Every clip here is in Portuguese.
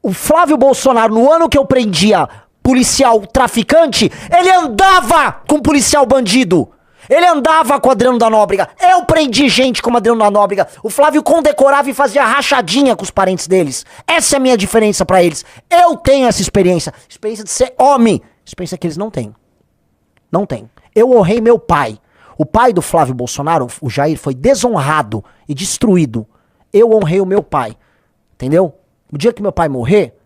O Flávio Bolsonaro, no ano que eu prendia policial traficante, ele andava com policial bandido. Ele andava com o Adriano da Nóbrega. Eu prendi gente como Adriano da Nóbrega. O Flávio condecorava e fazia rachadinha com os parentes deles. Essa é a minha diferença pra eles. Eu tenho essa experiência. Experiência de ser homem. Experiência que eles não têm. Não tem. Eu honrei meu pai. O pai do Flávio Bolsonaro, o Jair, foi desonrado e destruído. Eu honrei o meu pai. Entendeu? O dia que meu pai morrer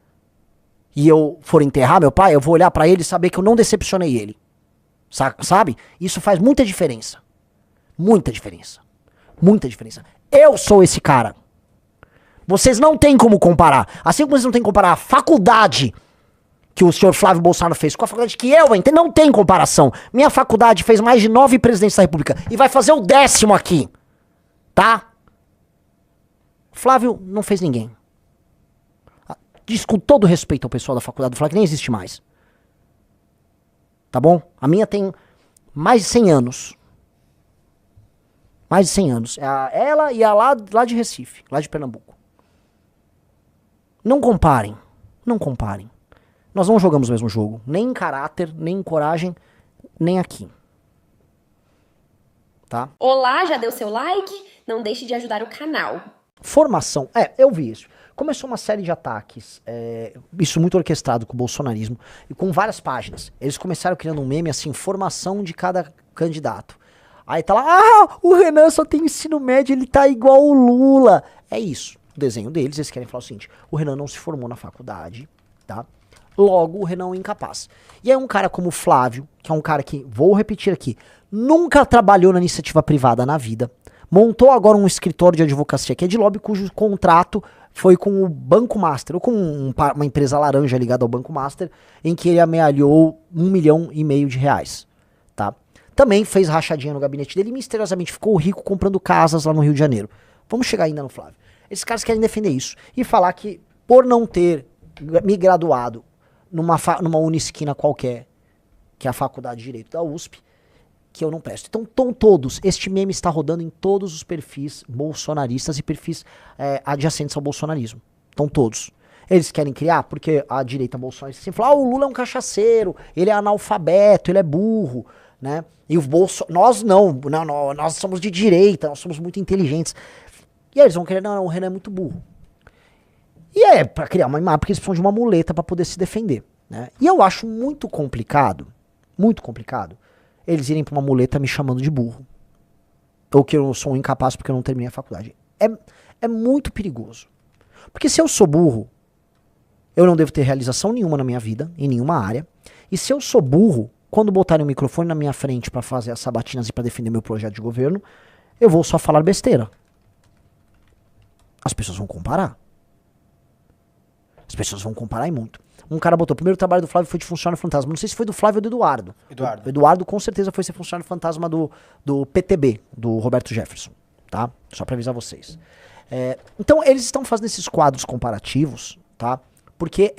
e eu for enterrar meu pai, eu vou olhar pra ele e saber que eu não decepcionei ele. Sabe? Isso faz muita diferença. Muita diferença. Muita diferença. Eu sou esse cara. Vocês não têm como comparar. Assim como vocês não têm como comparar a faculdade que o senhor Flávio Bolsonaro fez com a faculdade que eu entrei, não tem comparação. Minha faculdade fez mais de 9 presidentes da República e vai fazer o 10º aqui. Tá? Flávio não fez ninguém. Diz com todo respeito ao pessoal da faculdade do Flávio, que nem existe mais. Tá bom? A minha tem mais de 100 anos. Mais de 100 anos. Ela e a lá de Recife, lá de Pernambuco. Não comparem. Não comparem. Nós não jogamos o mesmo jogo. Nem em caráter, nem em coragem, nem aqui. Tá? Olá, já deu seu like? Não deixe de ajudar o canal. Formação. Eu vi isso. Começou uma série de ataques, isso muito orquestrado com o bolsonarismo, e com várias páginas. Eles começaram criando um meme assim, formação de cada candidato. Aí tá lá, o Renan só tem ensino médio, ele tá igual o Lula. É isso, o desenho deles, eles querem falar o seguinte, o Renan não se formou na faculdade, tá? Logo, o Renan é um incapaz. E aí um cara como o Flávio, que é um cara que, vou repetir aqui, nunca trabalhou na iniciativa privada na vida, montou agora um escritório de advocacia que é de lobby, cujo contrato foi com o Banco Master, ou com uma empresa laranja ligada ao Banco Master, em que ele amealhou R$1,5 milhão, tá? Também fez rachadinha no gabinete dele e misteriosamente ficou rico comprando casas lá no Rio de Janeiro. Vamos chegar ainda no Flávio. Esses caras querem defender isso e falar que por não ter me graduado numa unisquina qualquer, que é a Faculdade de Direito da USP, que eu não presto. Então, estão todos, este meme está rodando em todos os perfis bolsonaristas e perfis adjacentes ao bolsonarismo. Estão todos. Eles querem criar, porque a direita bolsonarista sempre fala, o Lula é um cachaceiro, ele é analfabeto, ele é burro, né? E nós não, nós somos de direita, nós somos muito inteligentes. E aí eles vão querer, não, o Renan é muito burro. E pra criar uma imagem, porque eles precisam de uma muleta pra poder se defender, né? E eu acho muito complicado, eles irem pra uma muleta me chamando de burro. Ou que eu sou um incapaz porque eu não terminei a faculdade. É muito perigoso. Porque se eu sou burro, eu não devo ter realização nenhuma na minha vida, em nenhuma área. E se eu sou burro, quando botarem um microfone na minha frente pra fazer as sabatinas e pra defender meu projeto de governo, eu vou só falar besteira. As pessoas vão comparar. As pessoas vão comparar e muito. Um cara botou, o primeiro trabalho do Flávio foi de funcionário fantasma. Não sei se foi do Flávio ou do Eduardo. O Eduardo com certeza foi ser funcionário fantasma do PTB, do Roberto Jefferson. Tá? Só pra avisar vocês. Então eles estão fazendo esses quadros comparativos, tá? Porque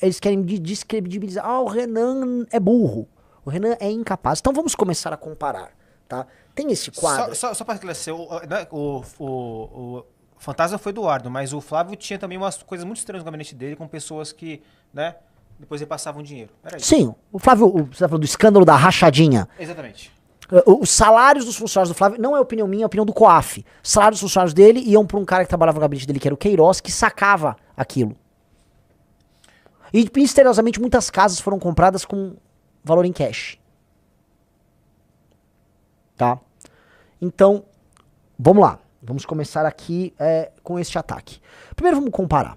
eles querem descredibilizar. O Renan é burro. O Renan é incapaz. Então vamos começar a comparar, tá? Tem esse quadro... Só pra esclarecer, o fantasma foi Eduardo, mas o Flávio tinha também umas coisas muito estranhas no gabinete dele, com pessoas que, né, depois repassavam dinheiro. Era isso. Sim, o Flávio, você tá falando do escândalo da rachadinha. Exatamente. Os salários dos funcionários do Flávio, não é opinião minha, é opinião do COAF. Os salários dos funcionários dele iam pra um cara que trabalhava no gabinete dele, que era o Queiroz, que sacava aquilo. E misteriosamente muitas casas foram compradas com valor em cash. Tá? Então, vamos lá. Vamos começar aqui com este ataque. Primeiro vamos comparar.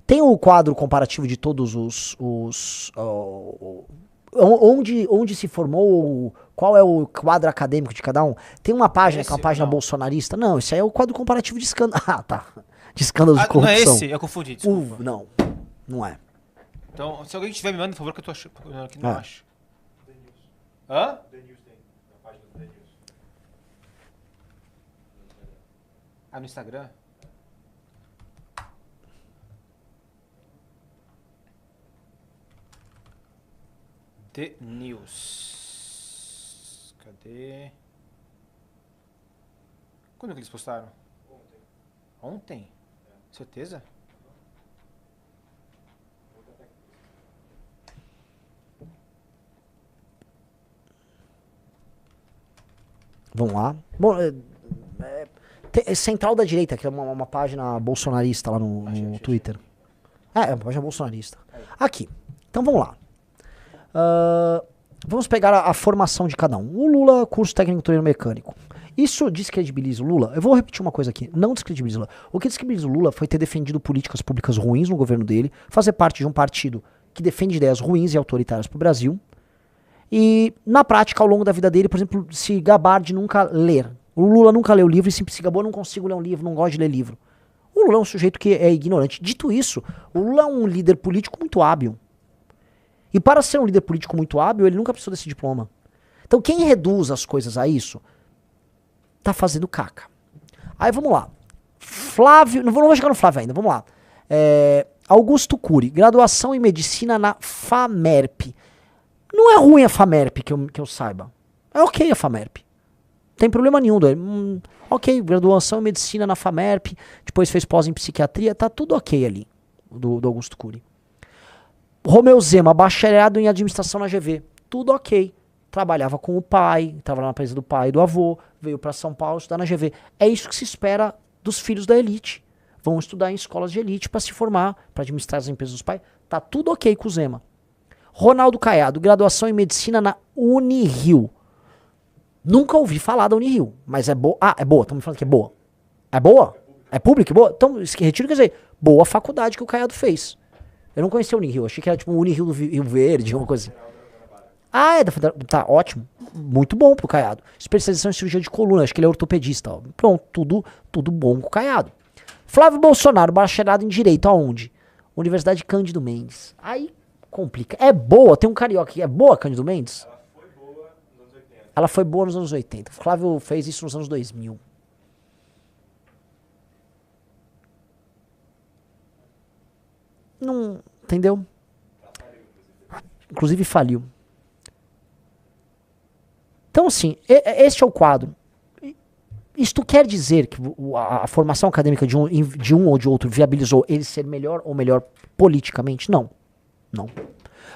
Tem o quadro comparativo de todos onde se formou, qual é o quadro acadêmico de cada um. Tem uma página que é uma página bolsonarista. Não, isso aí é o quadro comparativo de escândalo. Ah, tá. De escândalos de corrupção. Não é esse? Eu confundi, desculpa. Não é. Então, se alguém tiver me mandando, por favor, que eu tô achando que não acho. Hã? No Instagram? The News. Cadê? Quando que eles postaram? Ontem. Ontem? Certeza? Vamos lá. Bom, Central da Direita, que é uma página bolsonarista lá no Twitter. É uma página bolsonarista. Aqui. Então vamos lá. Vamos pegar a formação de cada um. O Lula, curso técnico torneiro mecânico. Isso descredibiliza o Lula? Eu vou repetir uma coisa aqui. Não descredibiliza o Lula. O que descredibiliza o Lula foi ter defendido políticas públicas ruins no governo dele, fazer parte de um partido que defende ideias ruins e autoritárias pro Brasil. E, na prática, ao longo da vida dele, por exemplo, se gabar de nunca ler. O Lula nunca leu livro e sempre se gabou, não consigo ler um livro, não gosto de ler livro. O Lula é um sujeito que é ignorante. Dito isso, o Lula é um líder político muito hábil. E para ser um líder político muito hábil, ele nunca precisou desse diploma. Então quem reduz as coisas a isso, tá fazendo caca. Aí vamos lá. Flávio, não vou chegar no Flávio ainda, vamos lá. Augusto Cury, graduação em medicina na FAMERP. Não é ruim a FAMERP, que eu saiba. É ok a FAMERP. Não tem problema nenhum. Ok, graduação em medicina na FAMERP, depois fez pós em psiquiatria, tá tudo ok ali, do Augusto Cury. Romeu Zema, bacharelado em administração na GV, tudo ok. Trabalhava com o pai, trabalhava na empresa do pai e do avô, veio para São Paulo estudar na GV. É isso que se espera dos filhos da elite. Vão estudar em escolas de elite para se formar, para administrar as empresas dos pais. Tá tudo ok com o Zema. Ronaldo Caiado, graduação em medicina na Unirio. Nunca ouvi falar da Unirio, mas é boa. Ah, é boa, estão me falando que é boa. É boa? É pública? Boa? Então, retiro, quer dizer, boa faculdade que o Caiado fez. Eu não conhecia a Unirio, achei que era tipo o Unirio do Rio Verde, uma coisa assim. Ah, tá, ótimo. Muito bom pro Caiado. Especialização em cirurgia de coluna, acho que ele é ortopedista. Ó. Pronto, tudo bom com o Caiado. Flávio Bolsonaro, bacharelado em Direito, aonde? Universidade Cândido Mendes. Aí complica. É boa, tem um carioca aqui. É boa, Cândido Mendes? Ela foi boa nos anos 80. Flávio fez isso nos anos 2000. Não, entendeu? Inclusive faliu. Então, assim, este é o quadro. Isto quer dizer que a formação acadêmica de um ou de outro viabilizou ele ser melhor ou melhor politicamente? Não. Não.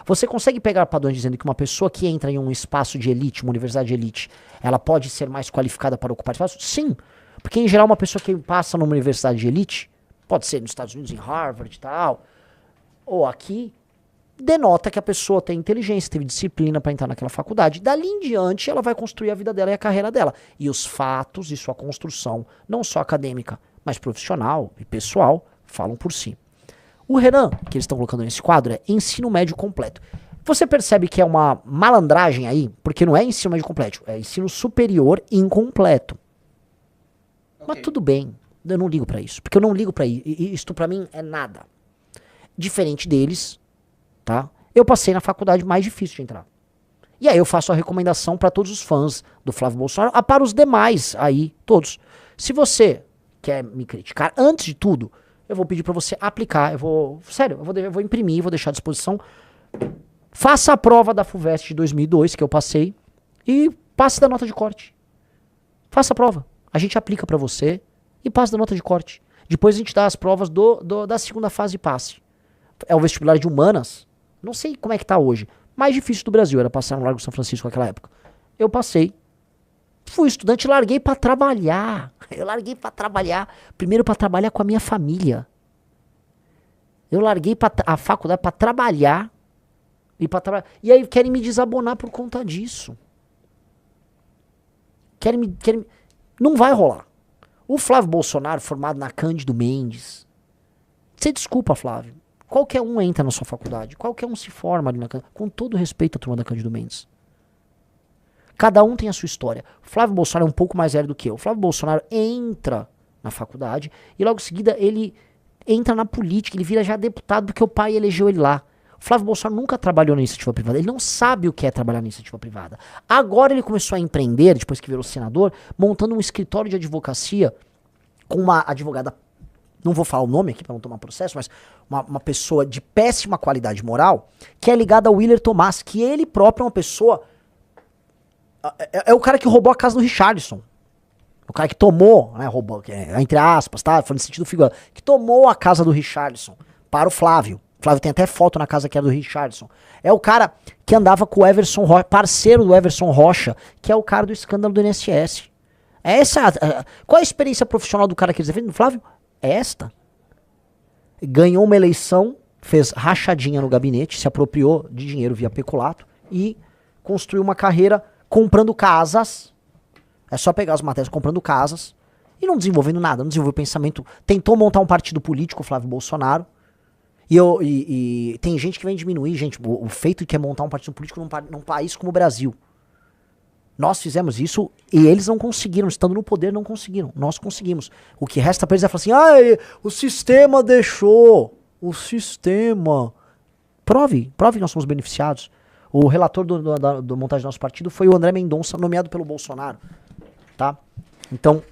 Você consegue pegar padrões dizendo que uma pessoa que entra em um espaço de elite, uma universidade de elite, ela pode ser mais qualificada para ocupar espaço? Sim. Porque, em geral, uma pessoa que passa numa universidade de elite, pode ser nos Estados Unidos, em Harvard e tal, ou aqui, denota que a pessoa tem inteligência, teve disciplina para entrar naquela faculdade. Dali em diante, ela vai construir a vida dela e a carreira dela. E os fatos e sua construção, não só acadêmica, mas profissional e pessoal, falam por si. O Renan, que eles estão colocando nesse quadro, é ensino médio completo. Você percebe que é uma malandragem aí? Porque não é ensino médio completo, é ensino superior incompleto. Okay. Mas tudo bem, eu não ligo pra isso. Porque eu não ligo pra isso. Isto pra mim é nada. Diferente deles, tá? Eu passei na faculdade mais difícil de entrar. E aí eu faço a recomendação pra todos os fãs do Flávio Bolsonaro, para os demais aí, todos. Se você quer me criticar, antes de tudo, eu vou pedir pra você aplicar, eu vou imprimir, vou deixar à disposição. Faça a prova da FUVEST de 2002, que eu passei, e passe da nota de corte. Faça a prova. A gente aplica pra você e passe da nota de corte. Depois a gente dá as provas da segunda fase de passe. É o vestibular de humanas. Não sei como é que tá hoje. Mais difícil do Brasil era passar no Largo São Francisco naquela época. Eu passei. Fui estudante, larguei pra trabalhar. Eu larguei pra trabalhar. Primeiro pra trabalhar com a minha família. Eu larguei a faculdade pra trabalhar. E aí querem me desabonar por conta disso. Não vai rolar. O Flávio Bolsonaro, formado na Cândido Mendes. Você desculpa, Flávio. Qualquer um entra na sua faculdade. Qualquer um se forma ali na Cândido. Com todo respeito à turma da Cândido Mendes. Cada um tem a sua história. O Flávio Bolsonaro é um pouco mais velho do que eu. O Flávio Bolsonaro entra na faculdade e logo em seguida ele entra na política. Ele vira já deputado porque o pai elegeu ele lá. O Flávio Bolsonaro nunca trabalhou na iniciativa privada. Ele não sabe o que é trabalhar na iniciativa privada. Agora ele começou a empreender, depois que virou senador, montando um escritório de advocacia com uma advogada, não vou falar o nome aqui para não tomar processo, mas uma pessoa de péssima qualidade moral, que é ligada ao Willer Tomás, que ele próprio é uma pessoa... É o cara que roubou a casa do Richarlison. O cara que tomou, né, roubou, entre aspas, tá? Falando no sentido figurado, que tomou a casa do Richarlison para o Flávio. O Flávio tem até foto na casa que era do Richarlison. É o cara que andava com o Everson Rocha, parceiro do Everson Rocha, que é o cara do escândalo do INSS. Qual é a experiência profissional do cara que eles defendem, Flávio? É esta. Ganhou uma eleição, fez rachadinha no gabinete, se apropriou de dinheiro via peculato e construiu uma carreira comprando casas. É só pegar as matérias comprando casas e não desenvolvendo nada, não desenvolveu pensamento. Tentou montar um partido político, Flávio Bolsonaro. E tem gente que vem diminuir, gente, o feito que é montar um partido político num país como o Brasil. Nós fizemos isso e eles não conseguiram, estando no poder, não conseguiram. Nós conseguimos. O que resta pra eles é falar assim, o sistema deixou. O sistema. Prove que nós somos beneficiados. O relator do montagem do nosso partido foi o André Mendonça, nomeado pelo Bolsonaro. Tá? Então,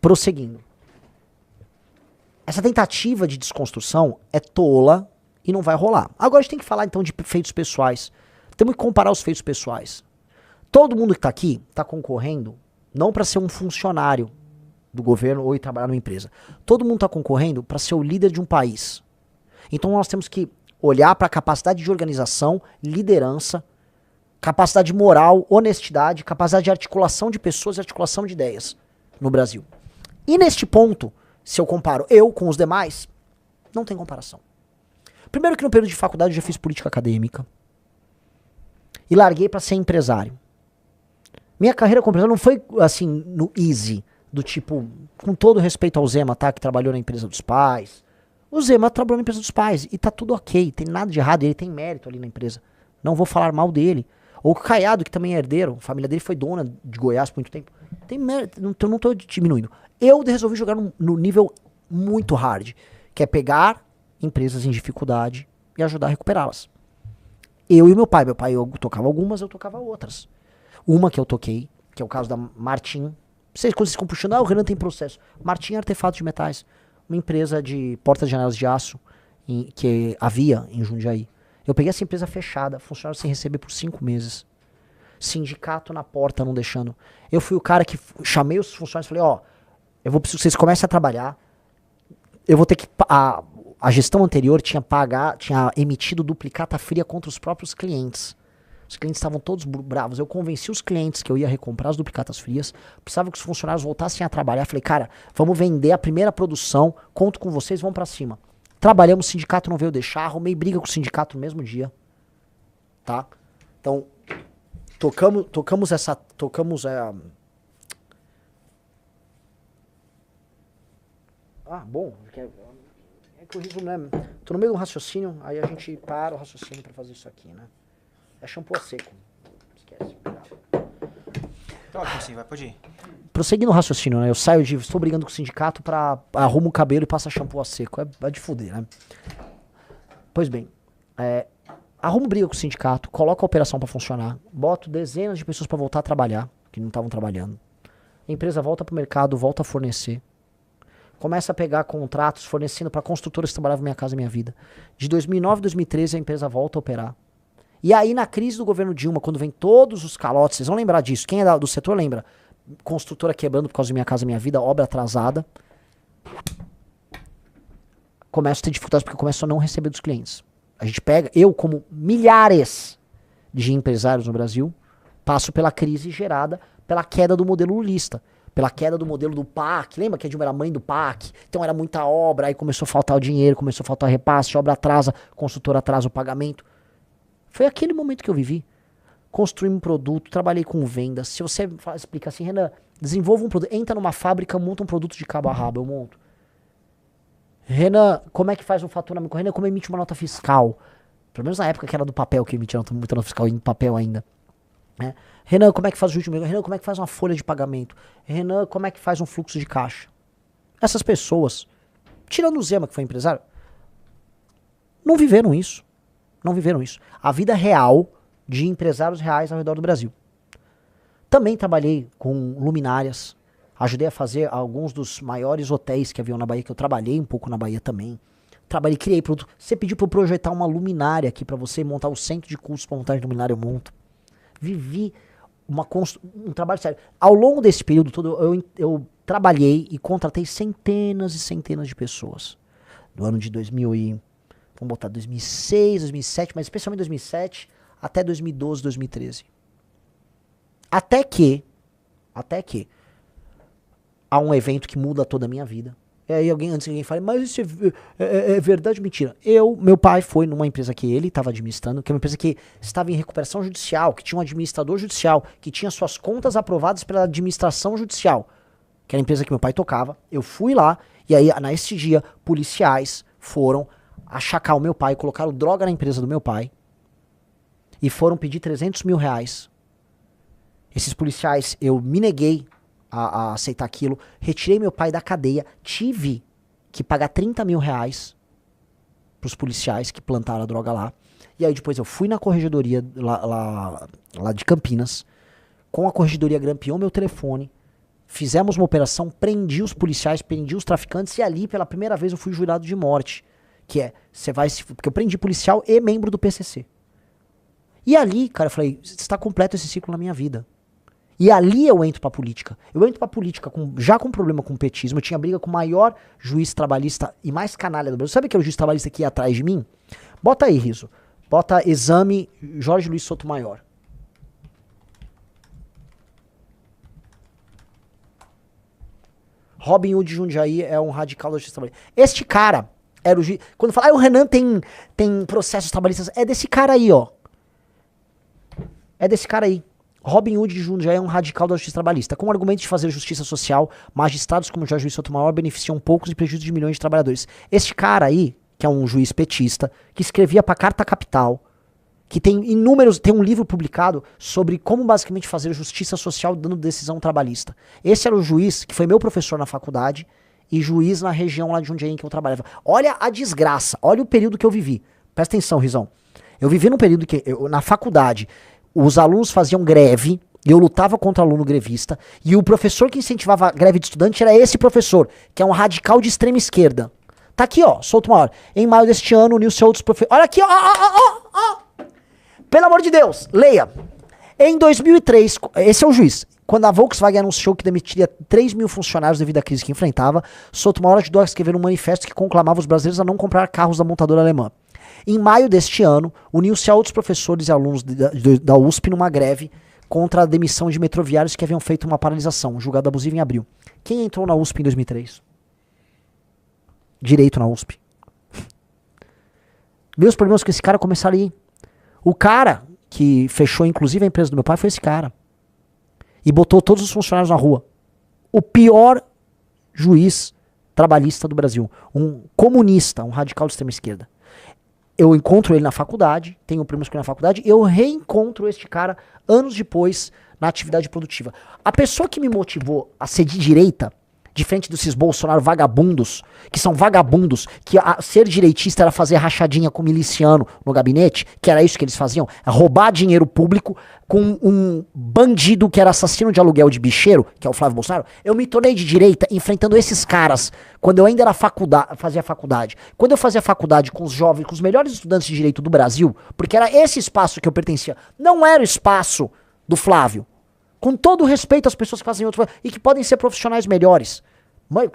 prosseguindo. Essa tentativa de desconstrução é tola e não vai rolar. Agora a gente tem que falar então de feitos pessoais. Temos que comparar os feitos pessoais. Todo mundo que está aqui está concorrendo não para ser um funcionário do governo ou ir trabalhar numa empresa. Todo mundo está concorrendo para ser o líder de um país. Então nós temos que olhar para a capacidade de organização, liderança, capacidade moral, honestidade, capacidade de articulação de pessoas e articulação de ideias no Brasil. E neste ponto, se eu comparo eu com os demais, não tem comparação. Primeiro que no período de faculdade eu já fiz política acadêmica. E larguei para ser empresário. Minha carreira como empresário não foi assim no easy, do tipo, com todo respeito ao Zema, tá, que trabalhou na empresa dos pais. O Zema trabalhou na empresa dos pais e tá tudo ok, tem nada de errado, ele tem mérito ali na empresa. Não vou falar mal dele. Ou o Caiado, que também é herdeiro, a família dele foi dona de Goiás por muito tempo. Tem mérito, não tô diminuindo. Eu resolvi jogar no nível muito hard, que é pegar empresas em dificuldade e ajudar a recuperá-las. Eu e meu pai eu tocava algumas, eu tocava outras. Uma que eu toquei, que é o caso da Martim. Vocês, quando vocês ficam puxando, o Renan tem processo. Martim é Artefatos de Metais, uma empresa de portas e janelas de aço que havia em Jundiaí. Eu peguei essa empresa fechada, funcionário sem receber por 5 meses. Sindicato na porta, não deixando. Eu fui o cara que chamei os funcionários e falei, eu vou precisar que vocês comecem a trabalhar. Eu vou ter que... A gestão anterior tinha emitido duplicata fria contra os próprios clientes. Os clientes estavam todos bravos. Eu convenci os clientes que eu ia recomprar as duplicatas frias. Precisava que os funcionários voltassem a trabalhar. Falei, cara, vamos vender a primeira produção. Conto com vocês, vamos pra cima. Trabalhamos, o sindicato não veio deixar. Arrumei briga com o sindicato no mesmo dia. Tá? Então, tocamos bom. É que o riso não é... Tô no meio do raciocínio, aí a gente para o raciocínio pra fazer isso aqui, né? É shampoo a seco. Esquece. Tá ótimo, sim, pode ir. Prosseguindo o raciocínio, né? Eu saio estou brigando com o sindicato arrumo o cabelo e passa shampoo a seco. É de fuder, né? Pois bem, arrumo briga com o sindicato, coloco a operação pra funcionar, boto dezenas de pessoas pra voltar a trabalhar, que não estavam trabalhando. A empresa volta pro mercado, volta a fornecer. Começa a pegar contratos fornecendo para construtoras que trabalhavam Minha Casa Minha Vida. De 2009 a 2013 a empresa volta a operar. E aí na crise do governo Dilma, quando vem todos os calotes, vocês vão lembrar disso, quem é do setor lembra? Construtora quebrando por causa de Minha Casa Minha Vida, obra atrasada. Começo a ter dificuldades porque eu começo a não receber dos clientes. A gente pega, eu como milhares de empresários no Brasil, passo pela crise gerada pela queda do modelo lulista. Pela queda do modelo do PAC, lembra que a Dilma era mãe do PAC? Então era muita obra, aí começou a faltar o dinheiro, começou a faltar repasse, obra atrasa, consultora atrasa o pagamento. Foi aquele momento que eu vivi. Construí um produto, trabalhei com vendas. Se você explica assim, Renan, desenvolva um produto, entra numa fábrica, monta um produto de cabo a rabo, eu monto. Renan, como é que faz um faturamento? Renan, como emite uma nota fiscal? Pelo menos na época que era do papel, que emitia muita nota fiscal em papel ainda. Né? Renan, como é que faz o juros de mercado? Renan, como é que faz uma folha de pagamento? Renan, como é que faz um fluxo de caixa? Essas pessoas, tirando o Zema, que foi empresário, não viveram isso. Não viveram isso. A vida real de empresários reais ao redor do Brasil. Também trabalhei com luminárias. Ajudei a fazer alguns dos maiores hotéis que haviam na Bahia, que eu trabalhei um pouco na Bahia também. Trabalhei, criei produto. Você pediu para eu projetar uma luminária aqui para você montar o centro de cursos para montagem de luminária, eu monto. Vivi um trabalho sério. Ao longo desse período todo, eu trabalhei e contratei centenas e centenas de pessoas. Do ano de 2006, 2007, mas especialmente 2007, até 2012, 2013. Até que Até que há um evento que muda toda a minha vida. E aí antes que alguém fale, mas isso é verdade ou mentira? Meu pai foi numa empresa que ele estava administrando, que é uma empresa que estava em recuperação judicial, que tinha um administrador judicial, que tinha suas contas aprovadas pela administração judicial, que era a empresa que meu pai tocava. Eu fui lá, e aí nesse dia, policiais foram achacar o meu pai, colocaram droga na empresa do meu pai, e foram pedir 300 mil reais. Esses policiais, eu me neguei a aceitar aquilo, retirei meu pai da cadeia, tive que pagar 30 mil reais pros policiais que plantaram a droga lá, e aí depois eu fui na corregedoria lá de Campinas, com a corregedoria grampeou meu telefone, fizemos uma operação, prendi os policiais, prendi os traficantes, e ali pela primeira vez eu fui jurado de morte, que é, porque eu prendi policial e membro do PCC. E ali, cara, eu falei, está completo esse ciclo na minha vida. E ali eu entro pra política. Eu entro pra política já com problema com o petismo. Eu tinha briga com o maior juiz trabalhista e mais canalha do Brasil. Sabe que é o juiz trabalhista que ia atrás de mim? Bota aí, Riso. Bota exame Jorge Luiz Sotomayor. Robin Hood Jundiaí é um radical da justiça trabalhista. Este cara era o juiz... Quando fala, o Renan tem processos trabalhistas, é desse cara aí, ó. É desse cara aí. Robin Hood de Jundiaí é um radical da justiça trabalhista. Com o argumento de fazer justiça social, magistrados como Jorge Luiz Sotomayor beneficiam poucos e prejudicam de milhões de trabalhadores. Este cara aí, que é um juiz petista, que escrevia pra Carta Capital, que tem um livro publicado sobre como basicamente fazer justiça social dando decisão trabalhista. Esse era o juiz que foi meu professor na faculdade e juiz na região lá de Jundiaí em que eu trabalhava. Olha a desgraça, olha o período que eu vivi. Presta atenção, Rizão. Eu vivi num período que, na faculdade, os alunos faziam greve, e eu lutava contra aluno grevista, e o professor que incentivava a greve de estudante era esse professor, que é um radical de extrema esquerda. Tá aqui, ó, solta uma hora. Em maio deste ano, uniu-se a outros professores. Olha aqui, ó. Pelo amor de Deus, leia. Em 2003, esse é o juiz. Quando a Volkswagen anunciou que demitiria 3 mil funcionários devido à crise que enfrentava, Sotomayor ajudou a escrever um manifesto que conclamava os brasileiros a não comprar carros da montadora alemã. Em maio deste ano, uniu-se a outros professores e alunos da USP numa greve contra a demissão de metroviários que haviam feito uma paralisação, julgada abusiva em abril. Quem entrou na USP em 2003? Direito na USP. Meus problemas com esse cara começaram aí. O cara que fechou inclusive a empresa do meu pai foi esse cara. E botou todos os funcionários na rua. O pior juiz trabalhista do Brasil. Um comunista, um radical de extrema esquerda. Eu encontro ele na faculdade, tenho primos com ele na faculdade, eu reencontro este cara anos depois na atividade produtiva. A pessoa que me motivou a ser de direita, de frente desses Bolsonaro vagabundos, que são vagabundos, que ser direitista era fazer rachadinha com miliciano no gabinete, que era isso que eles faziam, roubar dinheiro público com um bandido que era assassino de aluguel de bicheiro, que é o Flávio Bolsonaro. Eu me tornei de direita enfrentando esses caras quando eu ainda era fazia faculdade. Quando eu fazia faculdade com os jovens, com os melhores estudantes de direito do Brasil, porque era esse espaço que eu pertencia, não era o espaço do Flávio. Com todo o respeito às pessoas que fazem outros e que podem ser profissionais melhores.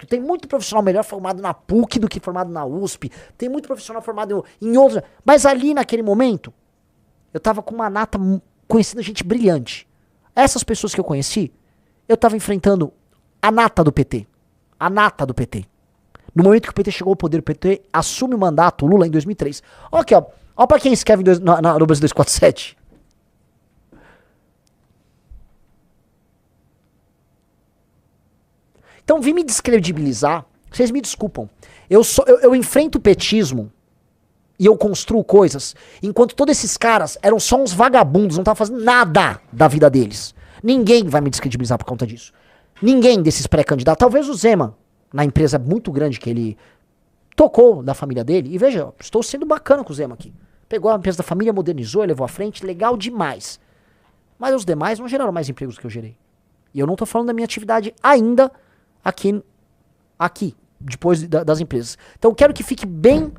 Tem muito profissional melhor formado na PUC do que formado na USP. Tem muito profissional formado em outros. Mas ali naquele momento, eu tava com uma nata, conhecendo gente brilhante. Essas pessoas que eu conheci, eu tava enfrentando a nata do PT. A nata do PT. No momento que o PT chegou ao poder, o PT assume o mandato, Lula, em 2003. Olha aqui, ó. Olha pra quem escreve no Brasil 247. Então, vim me descredibilizar. Vocês me desculpam. Eu enfrento o petismo e eu construo coisas, enquanto todos esses caras eram só uns vagabundos, não estavam fazendo nada da vida deles. Ninguém vai me descredibilizar por conta disso. Ninguém desses pré-candidatos. Talvez o Zema, na empresa muito grande que ele tocou da família dele. E veja, estou sendo bacana com o Zema aqui. Pegou a empresa da família, modernizou, levou à frente. Legal demais. Mas os demais não geraram mais empregos do que eu gerei. E eu não estou falando da minha atividade ainda aqui, depois das empresas. Então eu quero que fique bem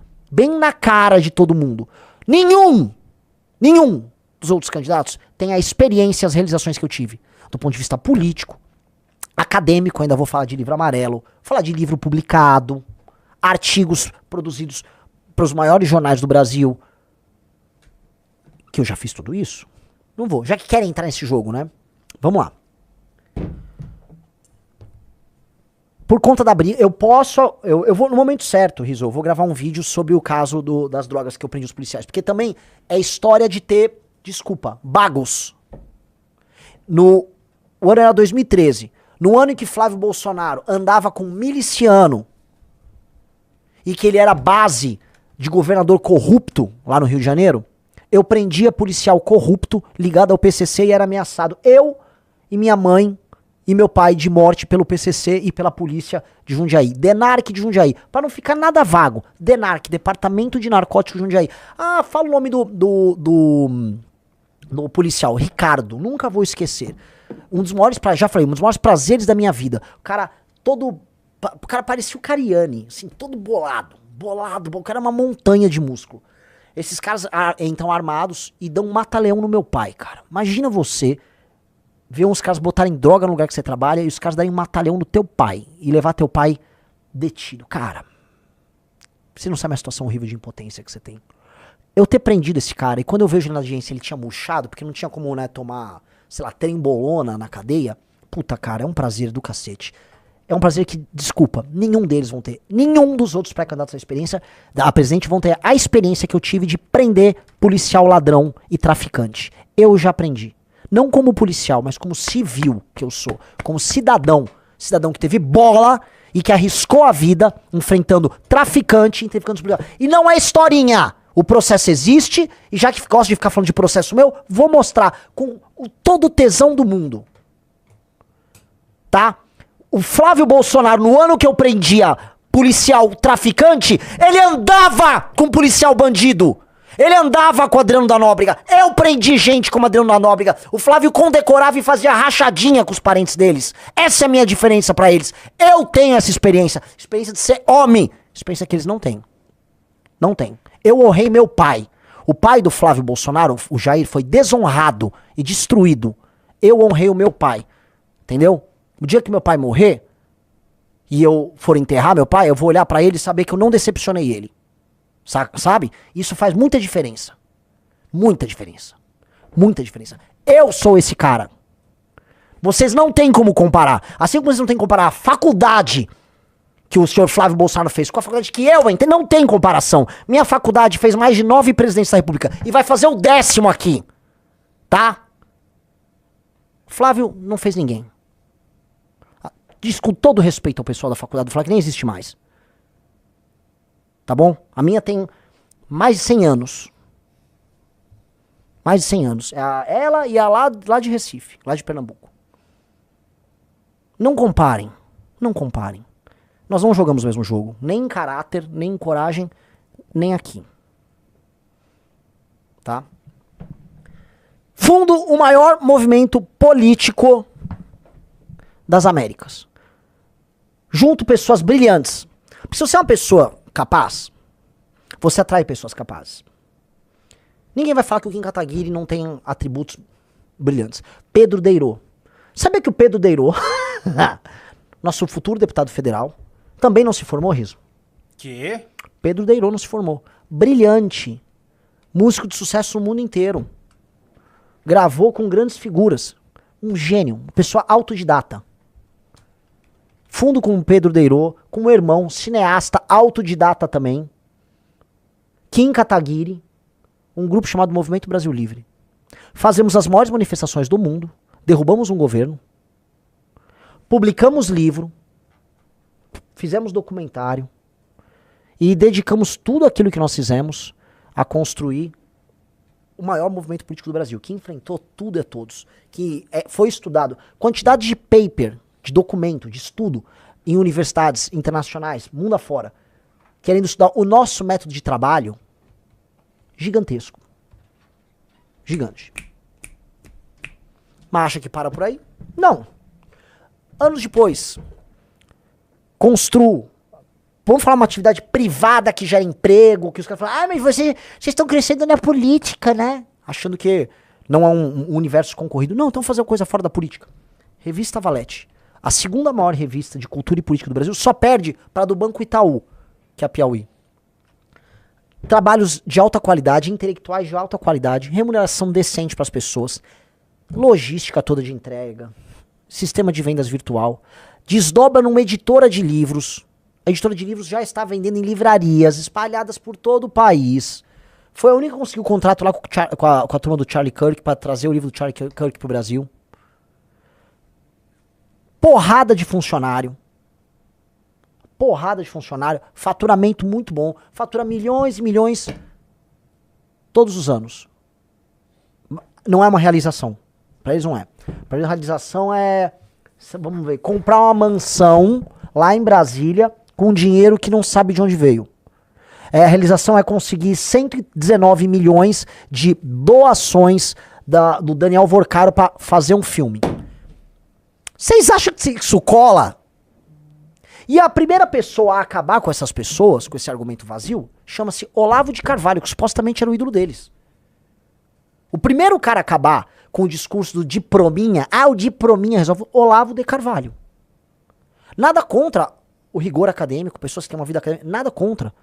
na cara de todo mundo. Nenhum dos outros candidatos tem a experiência e as realizações que eu tive. Do ponto de vista político, acadêmico, ainda vou falar de livro amarelo, falar de livro publicado, artigos produzidos para os maiores jornais do Brasil. Que eu já fiz tudo isso? Não vou. Já que querem entrar nesse jogo, né? Vamos lá. Por conta da briga, eu posso. Eu vou no momento certo, Rizzo. Eu vou gravar um vídeo sobre o caso das drogas que eu prendi os policiais. Porque também é história de ter, desculpa, bagos. O ano era 2013. No ano em que Flávio Bolsonaro andava com um miliciano e que ele era base de governador corrupto lá no Rio de Janeiro, eu prendia policial corrupto ligado ao PCC e era ameaçado. Eu e minha mãe e meu pai de morte pelo PCC e pela polícia de Jundiaí. DENARC de Jundiaí. Para não ficar nada vago. DENARC, Departamento de Narcóticos de Jundiaí. Ah, fala o nome do policial. Ricardo. Nunca vou esquecer. Um dos maiores prazeres da minha vida. O cara parecia o Cariani. Assim, todo bolado. O cara é uma montanha de músculo. Esses caras entram armados e dão um mata-leão no meu pai, cara. Imagina você ver uns caras botarem droga no lugar que você trabalha e os caras darem um mata-leão no teu pai e levar teu pai detido. Cara, você não sabe a situação horrível de impotência que você tem. Eu ter prendido esse cara e quando eu vejo ele na audiência ele tinha murchado, porque não tinha como, né, tomar, sei lá, trembolona na cadeia. Puta, cara, é um prazer do cacete. É um prazer que, desculpa, nenhum deles vão ter. Nenhum dos outros pré-candidatos a presidente vão ter a experiência que eu tive de prender policial ladrão e traficante. Eu já aprendi. Não como policial, mas como civil que eu sou. Como cidadão. Cidadão que teve bola e que arriscou a vida enfrentando traficante, e não é historinha. O processo existe e já que gosto de ficar falando de processo meu, vou mostrar com todo o tesão do mundo. Tá? O Flávio Bolsonaro, no ano que eu prendia policial traficante, ele andava com policial bandido. Ele andava com o Adriano da Nóbrega. Eu prendi gente como Adriano da Nóbrega. O Flávio condecorava e fazia rachadinha com os parentes deles. Essa é a minha diferença pra eles. Eu tenho essa experiência. Experiência de ser homem. Experiência que eles não têm. Não tem. Eu honrei meu pai. O pai do Flávio Bolsonaro, o Jair, foi desonrado e destruído. Eu honrei o meu pai. Entendeu? O dia que meu pai morrer e eu for enterrar meu pai, eu vou olhar pra ele e saber que eu não decepcionei ele. Sabe? Isso faz muita diferença. Muita diferença. Muita diferença. Eu sou esse cara. Vocês não têm como comparar. Assim como vocês não têm como comparar a faculdade que o senhor Flávio Bolsonaro fez com a faculdade que eu entrei, não tem comparação. Minha faculdade fez mais de 9 presidentes da República e vai fazer o 10º aqui. Tá? Flávio não fez ninguém. Diz com todo respeito ao pessoal da faculdade do Flávio, que nem existe mais. Tá bom? A minha tem mais de 100 anos. Mais de 100 anos. Ela e a lá de Recife, lá de Pernambuco. Não comparem. Não comparem. Nós não jogamos o mesmo jogo. Nem em caráter, nem em coragem, nem aqui. Tá? Fundo o maior movimento político das Américas. Junto pessoas brilhantes. Se você é uma pessoa capaz, você atrai pessoas capazes. Ninguém vai falar que o Kim Kataguiri não tem atributos brilhantes. Pedro Deirô. Sabia que o Pedro Deirô, nosso futuro deputado federal, também não se formou, Riso? Que? Pedro Deirô não se formou. Brilhante. Músico de sucesso no mundo inteiro. Gravou com grandes figuras. Um gênio. Uma pessoa autodidata. Fundo com o Pedro Deirô, com o irmão, cineasta, autodidata também. Kim Kataguiri, um grupo chamado Movimento Brasil Livre. Fazemos as maiores manifestações do mundo, derrubamos um governo, publicamos livro, fizemos documentário e dedicamos tudo aquilo que nós fizemos a construir o maior movimento político do Brasil, que enfrentou tudo e todos, que foi estudado. Quantidade de paper, de documento, de estudo em universidades internacionais, mundo afora, querendo estudar o nosso método de trabalho, gigantesco. Gigante. Mas acha que para por aí? Não. Anos depois, construo. Vamos falar uma atividade privada que gera emprego, que os caras falam, mas vocês estão crescendo na política, né? Achando que não é um universo concorrido. Não, então fazer uma coisa fora da política. Revista Valete. A segunda maior revista de cultura e política do Brasil, só perde para a do Banco Itaú, que é a Piauí. Trabalhos de alta qualidade, intelectuais de alta qualidade, remuneração decente para as pessoas, logística toda de entrega, sistema de vendas virtual, desdobra numa editora de livros. A editora de livros já está vendendo em livrarias espalhadas por todo o país. Foi a única que conseguiu contrato lá com a turma do Charlie Kirk para trazer o livro do Charlie Kirk pro Brasil. Porrada de funcionário. Faturamento muito bom. Fatura milhões e milhões todos os anos. Não é uma realização. Pra eles não é. Pra eles a realização é, vamos ver, comprar uma mansão lá em Brasília com dinheiro que não sabe de onde veio. A realização é conseguir 119 milhões de doações do Daniel Vorcaro pra fazer um filme. Vocês acham que isso cola? E a primeira pessoa a acabar com essas pessoas, com esse argumento vazio, chama-se Olavo de Carvalho, que supostamente era o ídolo deles. O primeiro cara a acabar com o discurso do diplominha, o diplominha resolve, Olavo de Carvalho. Nada contra o rigor acadêmico, pessoas que têm uma vida acadêmica, nada contra.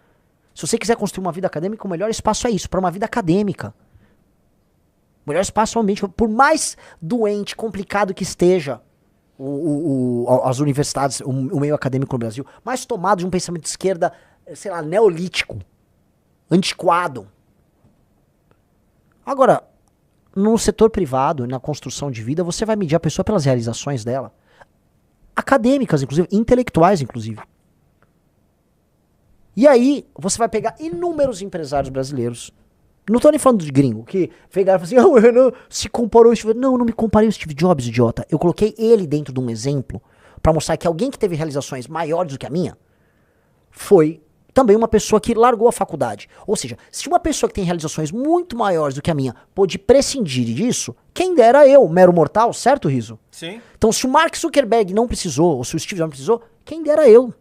Se você quiser construir uma vida acadêmica, o melhor espaço é isso, para uma vida acadêmica. O melhor espaço é o ambiente, por mais doente, complicado que esteja as universidades, o meio acadêmico no Brasil, mais tomado de um pensamento de esquerda, sei lá, neolítico, antiquado. Agora, no setor privado, na construção de vida, você vai medir a pessoa pelas realizações dela. Acadêmicas, inclusive, intelectuais, inclusive. E aí, você vai pegar inúmeros empresários brasileiros. Não tô nem falando de gringo, que pegaram e falaram assim, o Renan se comparou ao Steve Jobs. Não, eu não me comparei ao Steve Jobs, idiota. Eu coloquei ele dentro de um exemplo pra mostrar que alguém que teve realizações maiores do que a minha foi também uma pessoa que largou a faculdade. Ou seja, se uma pessoa que tem realizações muito maiores do que a minha pôde prescindir disso, quem dera eu, mero mortal, certo, Riso? Sim. Então, se o Mark Zuckerberg não precisou, ou se o Steve Jobs não precisou, quem dera eu.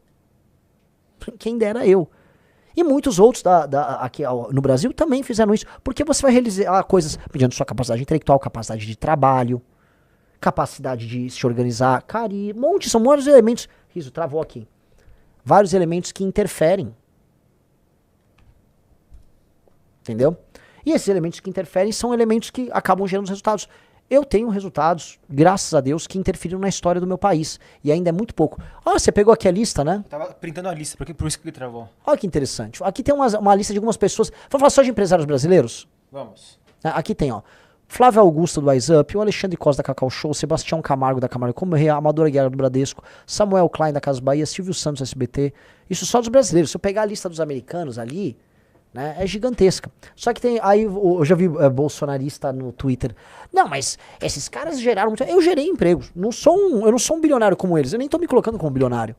Quem dera eu. E muitos outros aqui no Brasil também fizeram isso. Porque você vai realizar coisas mediante sua capacidade intelectual, capacidade de trabalho, capacidade de se organizar, são vários elementos. Riso, travou aqui. Vários elementos que interferem. Entendeu? E esses elementos que interferem são elementos que acabam gerando os resultados. Eu tenho resultados, graças a Deus, que interferiram na história do meu país. E ainda é muito pouco. Você pegou aqui a lista, né? Eu tava printando a lista, por isso que ele travou. Olha que interessante. Aqui tem uma lista de algumas pessoas. Vamos falar só de empresários brasileiros? Vamos. Aqui tem, ó. Flávio Augusto do Wise Up, o Alexandre Costa da Cacau Show, Sebastião Camargo da Camargo Correia, Amadora Guerra do Bradesco, Samuel Klein da Casa Bahia, Silvio Santos SBT. Isso só dos brasileiros. Se eu pegar a lista dos americanos ali, né, é gigantesca. Só que tem, aí eu já vi bolsonarista no Twitter. Não, mas esses caras geraram muito. Eu gerei empregos. Eu não sou um bilionário como eles. Eu nem tô me colocando como bilionário.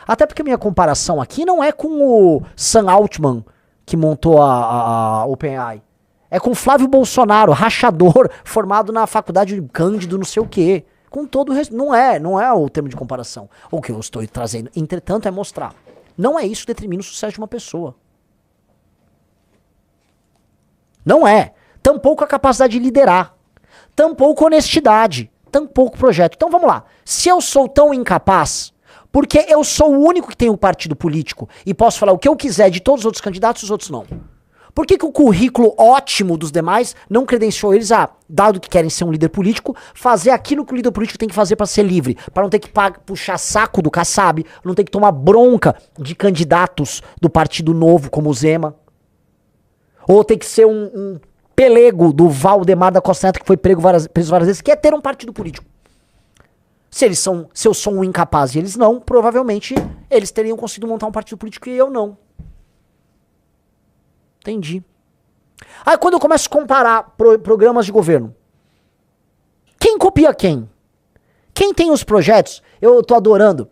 Até porque a minha comparação aqui não é com o Sam Altman, que montou a OpenAI. É com Flávio Bolsonaro, rachador, formado na faculdade de Cândido, não sei o quê. Com todo o resto. Não é o termo de comparação. O que eu estou trazendo, entretanto, é mostrar. Não é isso que determina o sucesso de uma pessoa. Não é. Tampouco a capacidade de liderar. Tampouco honestidade. Tampouco projeto. Então vamos lá. Se eu sou tão incapaz, porque eu sou o único que tem um partido político e posso falar o que eu quiser de todos os outros candidatos e os outros não? Por que o currículo ótimo dos demais não credenciou eles a, dado que querem ser um líder político, fazer aquilo que o líder político tem que fazer para ser livre? Para não ter que puxar saco do Kassab, não ter que tomar bronca de candidatos do Partido Novo, como o Zema. Ou ter que ser um pelego do Valdemar da Costa Neto, que foi preso várias vezes, que é ter um partido político. Se eu sou um incapaz e eles não, provavelmente eles teriam conseguido montar um partido político e eu não. Entendi. Aí quando eu começo a comparar programas de governo, quem copia quem? Quem tem os projetos? Eu tô adorando,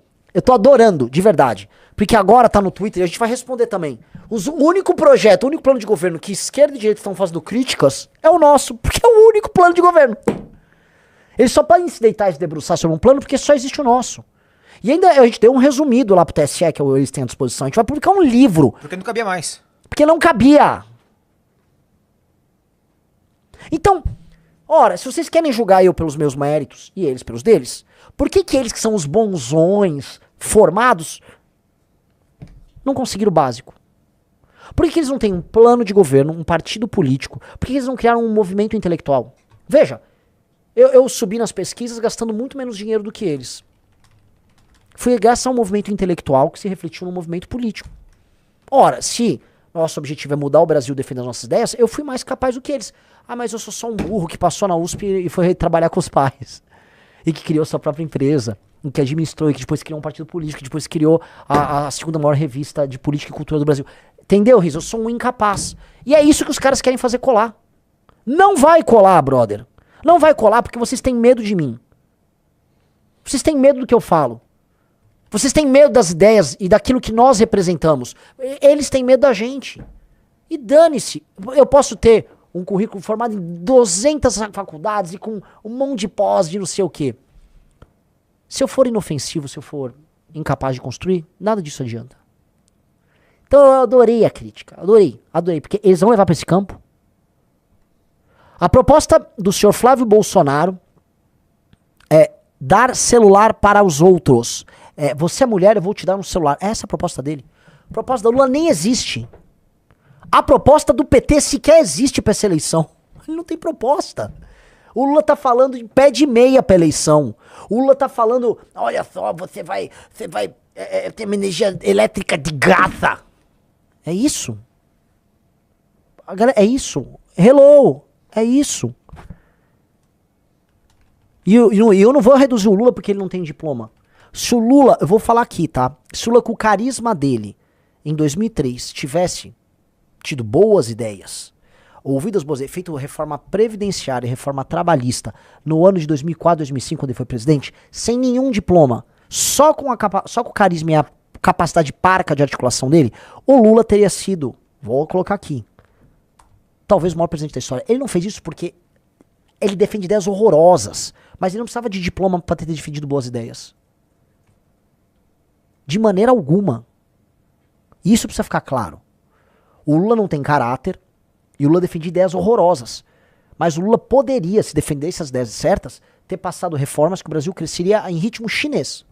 de verdade. Porque agora tá no Twitter e a gente vai responder também. O único projeto, o único plano de governo que esquerda e direita estão fazendo críticas é o nosso, porque é o único plano de governo. Eles só podem se deitar e se debruçar sobre um plano porque só existe o nosso. E ainda a gente deu um resumido lá pro TSE que eles têm à disposição. A gente vai publicar um livro. Porque não cabia mais. Porque não cabia. Então, ora, se vocês querem julgar eu pelos meus méritos e eles pelos deles, por que eles que são os bonzões, formados, não conseguiram o básico? Por que eles não têm um plano de governo, um partido político? Por que eles não criaram um movimento intelectual? Veja, Eu subi nas pesquisas gastando muito menos dinheiro do que eles. Foi graças a um movimento intelectual que se refletiu no movimento político. Ora, se nosso objetivo é mudar o Brasil defendendo as nossas ideias, eu fui mais capaz do que eles. Ah, mas eu sou só um burro que passou na USP e foi trabalhar com os pais. E que criou sua própria empresa, e que administrou, e que depois criou um partido político, que depois criou a segunda maior revista de política e cultura do Brasil. Entendeu, Riz? Eu sou um incapaz. E é isso que os caras querem fazer colar. Não vai colar, brother. Não vai colar porque vocês têm medo de mim. Vocês têm medo do que eu falo. Vocês têm medo das ideias e daquilo que nós representamos. Eles têm medo da gente. E dane-se. Eu posso ter um currículo formado em 200 faculdades e com um monte de pós de não sei o quê. Se eu for inofensivo, se eu for incapaz de construir, nada disso adianta. Então eu adorei a crítica. Adorei. Porque eles vão levar para esse campo. A proposta do senhor Flávio Bolsonaro é dar celular para os outros. Você é mulher, eu vou te dar um celular. Essa é a proposta dele. A proposta da Lula nem existe. A proposta do PT sequer existe para essa eleição. Ele não tem proposta. O Lula tá falando de pé de meia pra eleição. O Lula tá falando, olha só, você vai ter uma energia elétrica de graça. É isso. É isso. Hello. É isso. E eu não vou reduzir o Lula porque ele não tem diploma. Se o Lula, eu vou falar aqui, tá? Se o Lula com o carisma dele, em 2003, tivesse tido boas ideias, ouvido as boas ideias, feito reforma previdenciária e reforma trabalhista no ano de 2004, 2005, quando ele foi presidente, sem nenhum diploma, só com o carisma e a capacidade parca de articulação dele, o Lula teria sido, vou colocar aqui, talvez o maior presidente da história. Ele não fez isso porque ele defende ideias horrorosas, mas ele não precisava de diploma para ter defendido boas ideias. De maneira alguma. Isso precisa ficar claro. O Lula não tem caráter e o Lula defende ideias horrorosas. Mas o Lula poderia, se defendesse as ideias certas, ter passado reformas que o Brasil cresceria em ritmo chinês.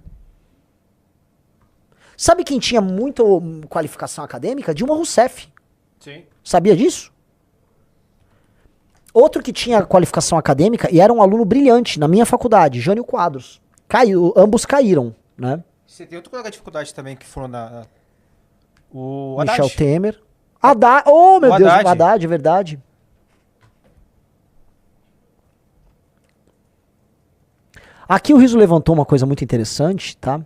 Sabe quem tinha muita qualificação acadêmica? Dilma Rousseff. Sim. Sabia disso? Outro que tinha qualificação acadêmica e era um aluno brilhante na minha faculdade, Jânio Quadros. Ambos caíram, né? Você tem outro colega de dificuldade também que foram o Michel Haddad. Temer. Haddad. Oh, meu Deus, Haddad. o Haddad, é verdade. Aqui o Riso levantou uma coisa muito interessante, tá?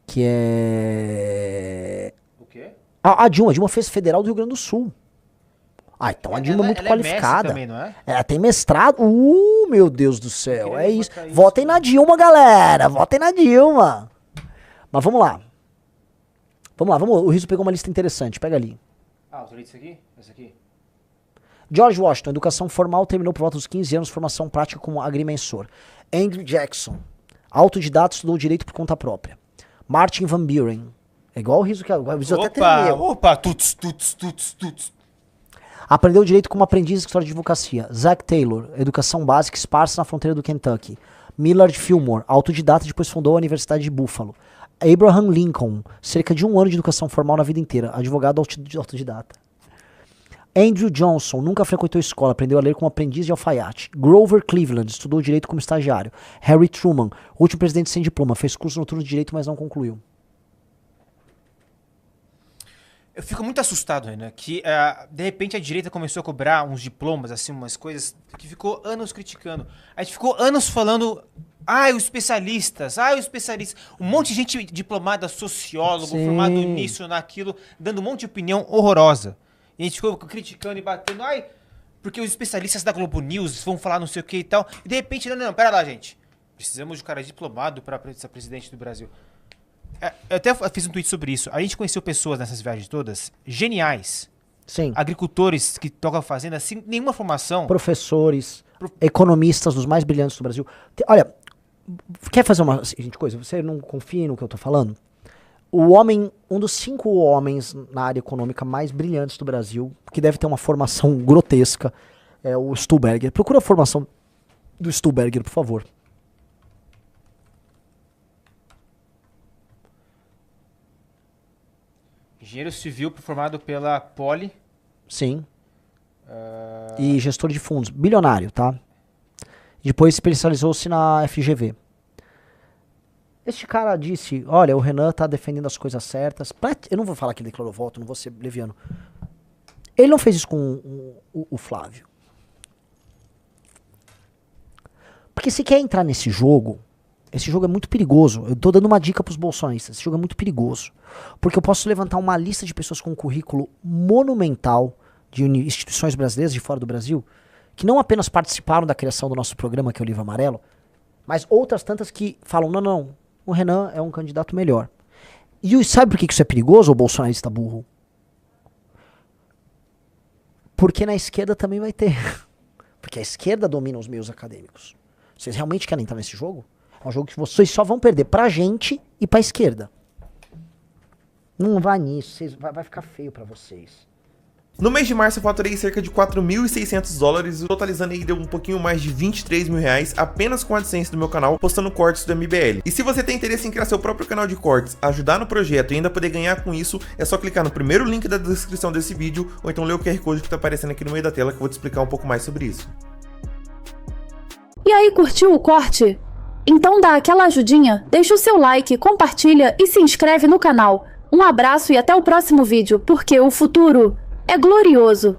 Que é... O quê? A Dilma fez Federal do Rio Grande do Sul. Ah, então a Dilma é muito ela qualificada. É mestre também, não é? Ela tem mestrado. Meu Deus do céu. queria É isso. levantar isso. Votem na Dilma, galera. Votem na Dilma. Mas vamos lá. O Riso pegou uma lista interessante. Pega ali. Ah, eu li isso aqui? Esse aqui? George Washington, educação formal, terminou por volta dos 15 anos, formação prática como agrimensor. Andrew Jackson, autodidata, estudou direito por conta própria. Martin Van Buren, é igual o Riso que o Riso até tremeu. Opa, tuts. Aprendeu direito como aprendiz de história de advocacia. Zach Taylor, educação básica esparsa na fronteira do Kentucky. Millard Fillmore, autodidata, depois fundou a Universidade de Buffalo. Abraham Lincoln, cerca de 1 ano de educação formal na vida inteira, advogado autodidata. Andrew Johnson, nunca frequentou escola, aprendeu a ler como aprendiz de alfaiate. Grover Cleveland, estudou direito como estagiário. Harry Truman, último presidente sem diploma, fez curso noturno de direito, mas não concluiu. Eu fico muito assustado, Renan, que de repente a direita começou a cobrar uns diplomas, assim, umas coisas que ficou anos criticando. A gente ficou anos falando, os especialistas. Um monte de gente diplomada, sociólogo, Sim. formado nisso, naquilo, dando um monte de opinião horrorosa. E a gente ficou criticando e batendo, porque os especialistas da Globo News vão falar não sei o que e tal. E de repente, não, pera lá, gente. Precisamos de um cara diplomado para ser presidente do Brasil. Eu até fiz um tweet sobre isso. A gente conheceu pessoas nessas viagens todas, geniais. Sim. Agricultores que tocam fazenda sem nenhuma formação. Professores, economistas dos mais brilhantes do Brasil. Olha, quer fazer uma seguinte coisa? Você não confia no que eu tô falando? Um dos 5 homens na área econômica mais brilhantes do Brasil, que deve ter uma formação grotesca, é o Stuhlberger. Procura a formação do Stuhlberger, por favor. Engenheiro civil formado pela Poli. Sim. E gestor de fundos. Bilionário, tá? Depois especializou-se na FGV. Este cara disse, olha, o Renan tá defendendo as coisas certas. Eu não vou falar que ele declarou voto, não vou ser leviano. Ele não fez isso com o Flávio. Porque se quer entrar nesse jogo, esse jogo é muito perigoso. Eu tô dando uma dica pros bolsonaristas. Esse jogo é muito perigoso. Porque eu posso levantar uma lista de pessoas com um currículo monumental de instituições brasileiras de fora do Brasil, que não apenas participaram da criação do nosso programa, que é o Livro Amarelo, mas outras tantas que falam, não, o Renan é um candidato melhor. E sabe por que isso é perigoso, o bolsonarista burro? Porque na esquerda também vai ter. Porque a esquerda domina os meios acadêmicos. Vocês realmente querem entrar nesse jogo? É um jogo que vocês só vão perder pra gente e pra esquerda. Não vai nisso, vai ficar feio pra vocês. No mês de março eu faturei cerca de 4.600 dólares, totalizando aí deu um pouquinho mais de 23 mil reais apenas com a AdSense do meu canal, postando cortes do MBL. E se você tem interesse em criar seu próprio canal de cortes, ajudar no projeto e ainda poder ganhar com isso, é só clicar no primeiro link da descrição desse vídeo, ou então ler o QR Code que tá aparecendo aqui no meio da tela que eu vou te explicar um pouco mais sobre isso. E aí, curtiu o corte? Então dá aquela ajudinha, deixa o seu like, compartilha e se inscreve no canal. Um abraço e até o próximo vídeo, porque o futuro é glorioso.